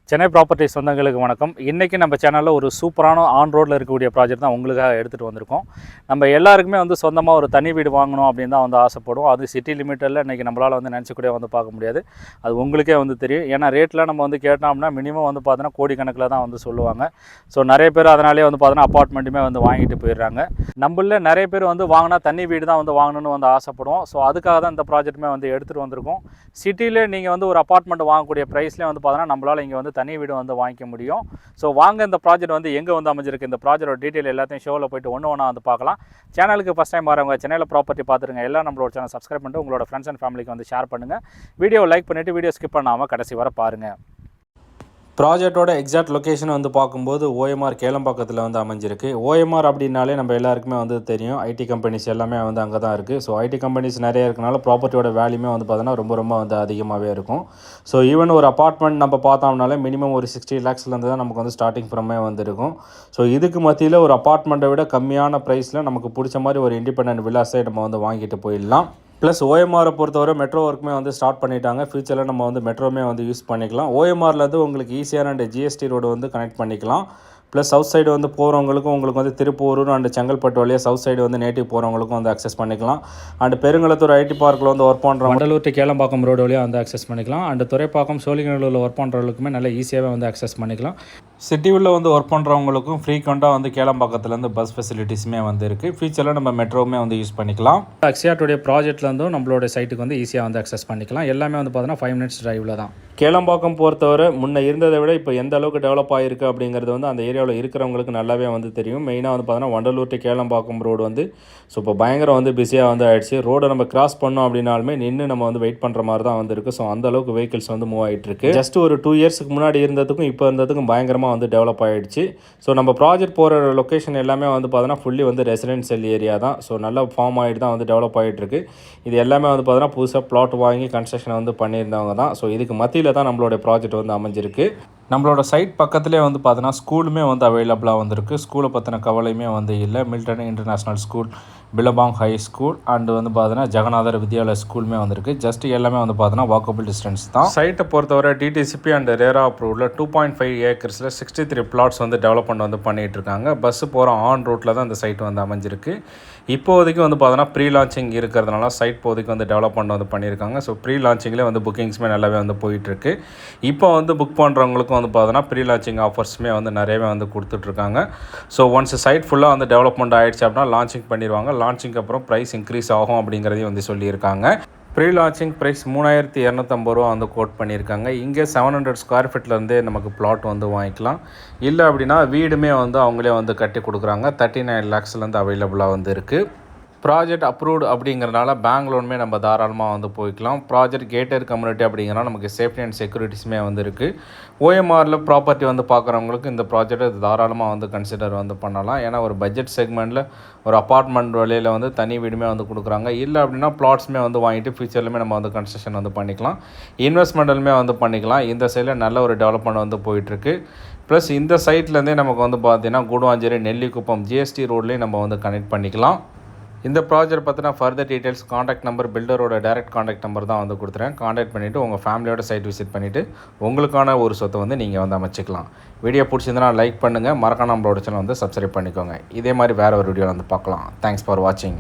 Chennai properties சொந்தங்களுக்கு வணக்கம். இன்றைக்கி நம்ம சேனலில் ஒரு சூப்பரான ஆன் ரோட்டில் இருக்கக்கூடிய ப்ராஜெக்ட் தான் உங்களுக்காக எடுத்துகிட்டு வந்திருக்கோம். நம்ம எல்லாருக்குமே சொந்தமாக ஒரு தனி வீடு வாங்கணும் அப்படின்னு தான் ஆசைப்படுவோம். அது சிட்டி லிமிட்டில் இன்றைக்கி நம்மளால் நினச்சிக்கூட பார்க்க முடியாது. அது உங்களுக்கே தெரியும். ஏன்னா ரேட்டில் நம்ம கேட்டோம்னா மினிமம் பார்த்தீங்கன்னா கோடிக்கணக்கில் தான் சொல்லுவாங்க. ஸோ நிறைய பேர் அதனாலே பார்த்தீங்கன்னா அப்பார்ட்மெண்ட்டுமே வாங்கிட்டு போயிடுறாங்க. நம்மள நிறைய பேர் வாங்கினா தனி வீடு தான் வாங்கணும்னு ஆசைப்படுவோம். ஸோ அதுக்காக தான் இந்த ப்ராஜெக்ட்டுமே எடுத்துகிட்டு வந்திருக்கோம். சிட்டியில் நீங்கள் ஒரு அப்பார்ட்மெண்ட் வாங்கக்கூடிய ப்ரைஸ்லேயே பார்த்தீங்கன்னா நம்மளால் இங்கே தனி வீடு வாங்கிக்க முடியும். ஸோ வாங்க இந்த ப்ராஜெக்ட் எங்கே அமைஞ்சிருக்கு, இந்த ப்ராஜெக்டோட டீட்டெயில் எல்லாத்தையும் ஷோவில் போய்ட்டு ஒன்றா பார்க்கலாம். சேனலுக்கு ஃபஸ்ட் டைம் வரவங்க சேனலில் ப்ராப்பர்ட்டி பார்த்துருங்க. எல்லாம் நம்மளோட சேனல் சப்ஸ்கிரைப் பண்ணிட்டு உங்களோட ஃப்ரெண்ட்ஸ் அண்ட் ஃபேமிலிக்கு ஷேர் பண்ணுங்கள். வீடியோ லைக் பண்ணிவிட்டு வீடியோ ஸ்கிப் பண்ணாமல் கடைசி வர பாருங்கள். ப்ராஜெக்டோட எக்ஸாக்ட் லொக்கேஷன் பார்க்கும்போது ஓஎம்ஆர் கேளம்பாக்கத்தில் அமைஞ்சிருக்கு. ஓஎம்ஆர் அப்படின்னாலே நம்ம எல்லாருக்குமே தெரியும். ஐடி கம்பெனிஸ் எல்லாமே அங்கே தான் இருக்குது. ஸோ ஐடி கம்பெனிஸ் நிறைய இருக்கனால ப்ராப்பர்ட்டியோட வேல்யூமே பார்த்தோன்னா ரொம்ப அதிகமாகவே இருக்கும். ஸோ ஈவன் ஒரு அப்பார்ட்மெண்ட் நம்ம பார்த்தோம்னாலே மினிமம் ஒரு 60 lakhsலேருந்து தான் நமக்கு ஸ்டார்டிங் ஃப்ரமே இருக்கும். ஸோ இதுக்கு மத்தியில் ஒரு அப்பார்ட்மெண்ட்டை விட கம்மியான ப்ரைஸில் நமக்கு பிடிச்ச மாதிரி ஒரு இண்டிபெண்டன்ட் வில்லாஸை நம்ம வாங்கிட்டு போயிடலாம். ப்ளஸ் ஓஎம்ஆரை பொறுத்தவரை மெட்ரோ ஒர்க்குமே ஸ்டார்ட் பண்ணிட்டாங்க. ஃபியூச்சரில் நம்ம மெட்ரோமே யூஸ் பண்ணிக்கலாம். ஓஎம்ஆர்லேருந்து உங்களுக்கு ஈஸியான அண்ட் ஜிஎஸ்டி ரோடு கனெக்ட் பண்ணிக்கலாம். ப்ளஸ் சவுத் சைடு போகிறவங்களுக்கும் உங்களுக்கு திருப்பூர் அண்ட் செங்கல்பட்டு வழியாக சவுத் சைடு நேட்டிவ் போகிறவங்களுக்கும் அக்சஸ் பண்ணிக்கலாம். அண்ட் பெருங்குளத்தூர் ஐடி பார்க்கில் ஒர்க் பண்ணுற வண்டலூர் டு கேளம்பாக்கம் ரோடு வழியாக அக்சஸ் பண்ணிக்கலாம். அண்ட் துறைப்பாக்கம் சோழிங்கநல்லூரில் ஒர்க் பண்ணுறவங்களுக்குமே நல்ல ஈஸியாகவே அக்சஸ் பண்ணிக்கலாம். சிட்டியில் ஒர்க் பண்ணுறவங்களுக்கும் ஃப்ரீக்வெண்ட்டாக கேளம்பாக்கத்துலேருந்து பஸ் ஃபெசிலிட்டிஸுமே இருக்குது. ஃபியூச்சரில் நம்ம மெட்ரோவுமே யூஸ் பண்ணிக்கலாம். அக்ஸியாட்டுடைய ப்ராஜெக்ட்லேருந்தும் நம்மளோட சைட்டுக்கு ஈஸியாக அக்சஸ் பண்ணிக்கலாம். எல்லாமே பார்த்தீங்கன்னா 5 minutes டிரைவில் தான். கேளம்பாக்கம் பொறுத்தவரை முன்னே இருந்ததை விட இப்போ எந்த அளவுக்கு டெவலப் ஆகிருக்கு அப்படிங்கிறது அந்த ஏரியாவில் இருக்கிறவங்களுக்கு நல்லாவே தெரியும். மெயினாக பார்த்தீங்கன்னா Vandalur to Kelambakkam road so இப்போ பயங்கரம் பிஸியாக ஆகிடுச்சு. ரோடை நம்ம கிராஸ் பண்ணோம் அப்படின்னாலுமே நின்று நம்ம வெயிட் பண்ணுற மாதிரி தான் இருக்குது. ஸோ அந்த அளவுக்கு வெஹிக்கிள்ஸ் மூவ் ஆகிட்டு இருக்கு. ஜஸ்ட் ஒரு 2 yearsக்கு முன்னாடி இருந்ததுக்கும் இப்போ இருந்ததுக்கும் பயங்கரமாக டெவலப் ஆகிடுச்சு. ஸோ நம்ம ப்ராஜெக்ட் போகிற லொக்கேஷன் எல்லாமே பார்த்தீங்கன்னா ஃபுல்லி ரெசிடென்ஷியல் ஏரியா தான். ஸோ நல்லா ஃபார்ம் ஆகிட்டு தான் டெவலப் ஆகிட்டு இருக்கு. இது எல்லாமே பார்த்தீங்கன்னா புதுசாக பிளாட் வாங்கி கன்ஸ்ட்ரக்ஷன் பண்ணியிருந்தவங்க தான். ஸோ இதுக்கு மத்தியில் தான் நம்மளோட ப்ராஜெக்ட் அமைஞ்சிருக்கு. நம்மளோட சைட் பக்கத்துலேயே பார்த்தீங்கன்னா ஸ்கூலுமே அவைலபிளாக வந்திருக்கு. ஸ்கூலை பற்றின கவலையுமே இல்லை. Milton International School, Billabong High School and பார்த்தீங்கன்னா ஜெகநாதர் வித்யாலயா ஸ்கூலுமே வந்திருக்கு. ஜஸ்ட் எல்லாமே பார்த்தீங்கன்னா வாக்கபிள் டிஸ்டன்ஸ் தான். சைட்டை பொறுத்தவரை டிடிசிபி அண்ட் ரேரா அப்ரூவ்டில் 2.5 acres 63 plots டெவலப்மெண்ட் பண்ணிகிட்டு இருக்காங்க. பஸ்ஸு போகிற ஆன் ரோட்டில் தான் இந்த சைட் அமைஞ்சிருக்கு. இப்போதைக்கு பார்த்தீங்கன்னா ப்ரீ லான்ச்சிங் இருக்கிறதுனால சைட் இப்போதைக்கு டெவலப்மெண்ட் பண்ணியிருக்காங்க. ஸோ ப்ரீ லான்ச்சிங்லேயே புக்கிங்ஸுமே நல்லாவே போயிட்டுருக்கு. இப்போ புக் பண்ணுறவங்களுக்கும் பார்த்தீங்கன்னா ப்ரீ லான்ச்சிங் ஆஃபர்ஸுமே நிறையவே கொடுத்துட்ருக்காங்க. ஸோ ஒன்ஸ் சைட் ஃபுல்லாக டெவலப்மெண்ட் ஆகிடுச்சு அப்படின்னா லான்ச்சிங் பண்ணிடுவாங்க. லான்ச்சிங்க்கு அப்புறம் ப்ரைஸ் இன்க்ரீஸ் ஆகும் அப்படிங்கிறதையும் சொல்லியிருக்காங்க. ப்ரீ லான்ச்சிங் ப்ரைஸ் 3250 ரூபா கோட் பண்ணியிருக்காங்க. இங்கே 700 square feetலேருந்தே நமக்கு பிளாட் வாங்கிக்கலாம். இல்லை அப்படின்னா வீடுமே அவங்களே கட்டி கொடுக்குறாங்க. 39 lakhsலேருந்து அவைலபிளாக இருக்குது. ப்ராஜெக்ட் அப்ரூவ்டு அப்படிங்கிறனால பேங்க் லோனுமே நம்ம தாராளமாக போய்க்கலாம். ப்ராஜெக்ட் கேட்டட் கம்யூனிட்டி அப்படிங்கிறனால நமக்கு சேஃப்டி அண்ட் செக்யூரிட்டிஸுமே இருக்குது. ஓஎம்ஆரில் ப்ராப்பர்ட்டி பார்க்குறவங்களுக்கு இந்த ப்ராஜெக்டை தாராளமாக கன்சிடர் பண்ணலாம். ஏன்னா ஒரு பட்ஜெட் செக்மெண்ட்டில் ஒரு அப்பார்ட்மெண்ட் வழியில் தனி வீடுமே கொடுக்குறாங்க. இல்லை அப்படின்னா பிளாட்ஸுமே வாங்கிட்டு ஃபியூச்சர்லையுமே நம்ம கன்ஸ்ட்ரக்ஷன் பண்ணிக்கலாம். இன்வெஸ்ட்மெண்ட்லுமே பண்ணிக்கலாம். இந்த சைடில் நல்ல ஒரு டெவலப்மெண்ட் போயிட்டுருக்கு. ப்ளஸ் இந்த சைட்லேருந்தே நமக்கு பார்த்தீங்கன்னா கூடுவாஞ்சேரி நெல்லிக்குப்பம் ஜிஎஸ்டி ரோட்லேயும் நம்ம கனெக்ட் பண்ணிக்கலாம். இந்த ப்ராஜெக்ட் பற்றின ஃபர்தர் டீட்டெயில்ஸ் காண்டாக்ட் நம்பர் பில்டரோட டைரக்ட் காண்டாக்ட் நம்பர் தான் கொடுத்துறேன். காண்டாக்ட் பண்ணிவிட்டு உங்கள் ஃபேமிலியோட சைட் விசிட் பண்ணிவிட்டு உங்களுக்கான ஒரு சொத்தை நீங்கள் அமைச்சிக்கலாம். வீடியோ பிடிச்சிருந்தனா லைக் பண்ணுங்கள். மறக்காம நம்மளோட சேனல் சப்ஸ்கிரைப் பண்ணிக்கோங்க. இதே மாதிரி வேறு ஒரு வீடியோவில் பார்க்கலாம். தேங்க்ஸ் ஃபார் வாட்சிங்.